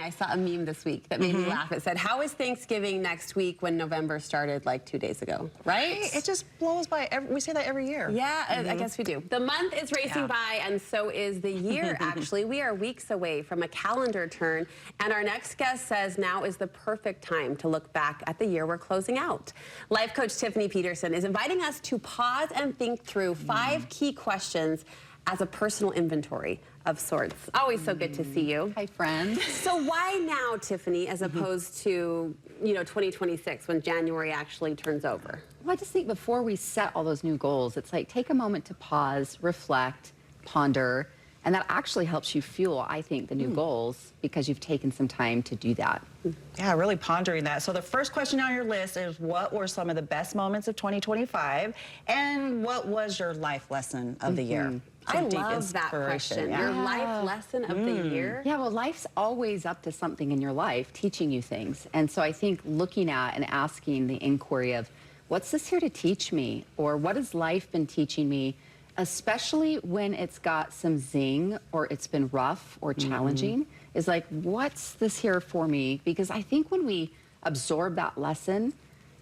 I saw a meme this week that made me laugh. It said, how is Thanksgiving next week when November started like 2 days ago, right? It just blows by. We say that every year. Yeah, I guess we do. The month is racing by, and so is the year, actually. We are weeks away from a calendar turn, and our next guest says now is the perfect time to look back at the year we're closing out. Life coach Tiffany Peterson is inviting us to pause and think through 5 key questions as a personal inventory of sorts. Always so good to see you. Hi, friend. So why now, Tiffany, as opposed to, 2026 when January actually turns over? Well, I just think before we set all those new goals, it's like take a moment to pause, reflect, ponder, and that actually helps you fuel, I think, the new goals because you've taken some time to do that. Yeah, really pondering that. So the first question on your list is, what were some of the best moments of 2025? And what was your life lesson of the year? I love that question. Your life lesson of the year? Yeah, well, life's always up to something in your life, teaching you things. And so I think looking at and asking the inquiry of, what's this here to teach me? Or what has life been teaching me? Especially when it's got some zing or it's been rough or challenging, is like, what's this here for me? Because I think when we absorb that lesson,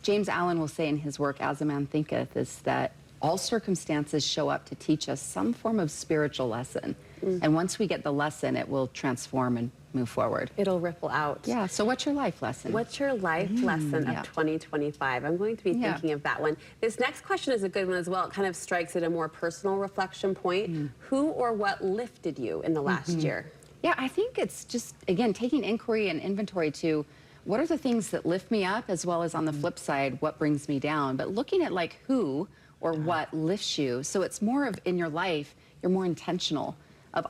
James Allen will say in his work, As a Man Thinketh, is that all circumstances show up to teach us some form of spiritual lesson. And once we get the lesson, it will transform and move forward. It'll ripple out. Yeah, so what's your life lesson? What's your life lesson of 2025? I'm going to be thinking of that one. This next question is a good one as well. It kind of strikes at a more personal reflection point. Who or what lifted you in the last year? Yeah, I think it's just, again, taking inquiry and inventory to what are the things that lift me up, as well as on the flip side, what brings me down. But looking at like who or what lifts you. So it's more of in your life, you're more intentional.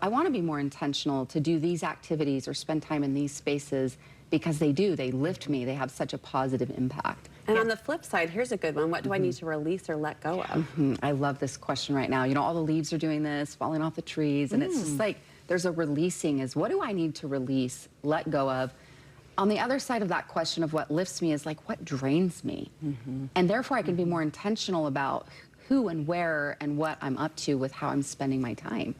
I want to be more intentional to do these activities or spend time in these spaces because they lift me. They have such a positive impact. And on the flip side, here's a good one. What do I need to release or let go of? I love this question right now. All the leaves are doing this, falling off the trees, and it's just like there's a releasing is what do I need to release, let go of? On the other side of that question of what lifts me is like what drains me. And therefore I can be more intentional about who and where and what I'm up to with how I'm spending my time.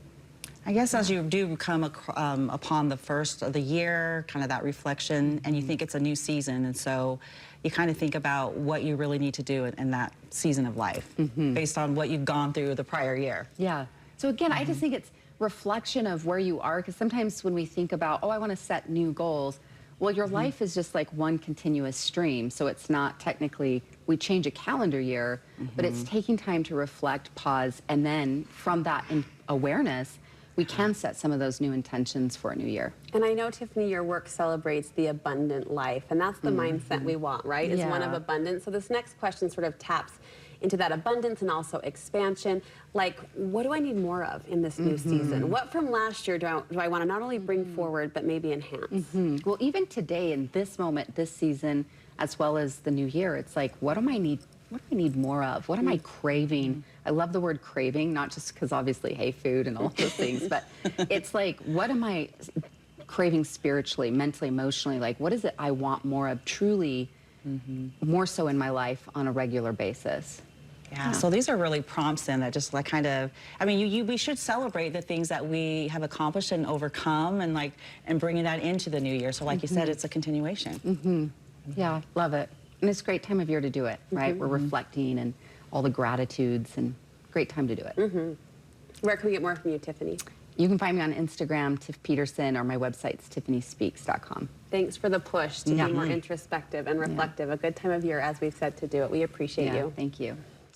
I guess as you do come upon the first of the year, kind of that reflection, and you think it's a new season, and so you kind of think about what you really need to do in that season of life based on what you've gone through the prior year. Yeah. So again, I just think it's reflection of where you are, because sometimes when we think about, oh, I want to set new goals, well, your life is just like one continuous stream, so it's not technically, we change a calendar year, but it's taking time to reflect, pause, and then from that awareness, we can set some of those new intentions for a new year. And I know, Tiffany, your work celebrates the abundant life, and that's the mindset we want, right? Is one of abundance. So this next question sort of taps into that abundance and also expansion. Like, what do I need more of in this new season? What from last year do I want to not only bring forward, but maybe enhance? Well, even today, in this moment, this season, as well as the new year, it's like, what do I need more of? What am I craving? I love the word craving, not just because obviously, hey, food and all those things, but it's like, what am I craving spiritually, mentally, emotionally? Like, what is it I want more of truly, more so in my life on a regular basis? Yeah, so these are really prompts then that just like kind of, I mean, we should celebrate the things that we have accomplished and overcome and bringing that into the new year. So like you said, it's a continuation. Yeah, love it. And it's a great time of year to do it, right? We're reflecting and all the gratitudes, and great time to do it. Where can we get more from you, Tiffany? You can find me on Instagram, Tiff Peterson, or my website's tiffanyspeaks.com. Thanks for the push to be more introspective and reflective. A good time of year, as we've said, to do it. We appreciate you. Thank you.